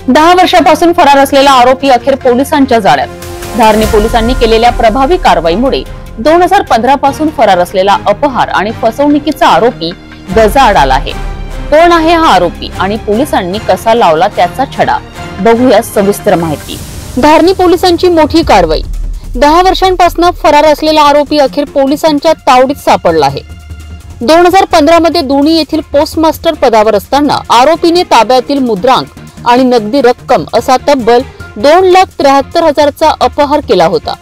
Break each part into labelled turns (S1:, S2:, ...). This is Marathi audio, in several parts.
S1: 10 वर्षापासून फरार असलेला आरोपी अखेर पोलिसांच्या जाळ्यात। धारणी पोलिसांनी केलेल्या प्रभावी कारवाईमुळे 2015 पासून फरार असलेला अपहार आणि फसवणुकीचा आरोपी गजाआड आला आहे। कोण आहे हा आरोपी आणि पोलिसांनी कसा लावला त्याचा छडा, बघूया सविस्तर माहिती। धारणी पोलिसांची मोठी कारवाई। 10 वर्षांपासून फरार असलेला आरोपी अखेर पोलिसांच्या तावडीत सापडला आहे। 2015 मध्ये दोणी येथील पोस्टमास्टर पदावर असताना आरोपीने ताब्यातील मुद्रांक आणि नगदी रक्कम असा तब्बल 2,73,000चा अपहार केला होता।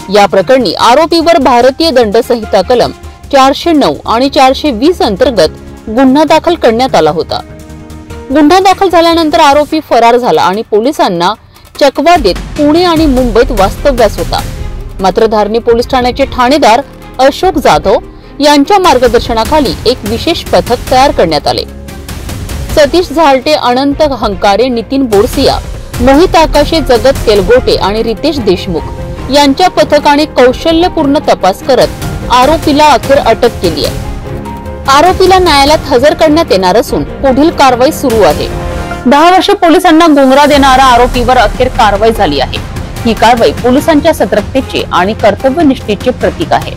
S1: या प्रकरणी आरोपीवर भारतीय दंड संहिता कलम 409 आणि 420 अंतर्गत गुन्हा दाखल करण्यात आला होता। गुन्हा दाखल झाल्यानंतर आरोपी फरार झाला आणि पोलिसांना चकवा देत पुणे आणि मुंबईत वास्तव्यास होता। मात्र धारणी पोलीस ठाण्याचे ठाणेदार अशोक जाधव यांच्या मार्गदर्शनाखाली एक विशेष पथक तयार करण्यात आले। सतीश झालटे, अनंत हंकारे, नितीन बोरसिया, मोहित आकाशे, जगत तेलगोटे आणि रितेश देशमुख यांच्या पथकाने कौशल्यपूर्ण तपास करत आरोपीला अखेर अटक केली आहे। आरोपीला न्यायालयात हजर करण्यात येणार असून पुढील कारवाई सुरू आहे। 10 वर्ष पोलिसांना गुंगरा देणारा आरोपीवर अखेर कारवाई झाली आहे। ही कारवाई पोलिसांच्या सतर्कतेचे आणि कर्तव्यनिष्ठेचे प्रतीक आहे।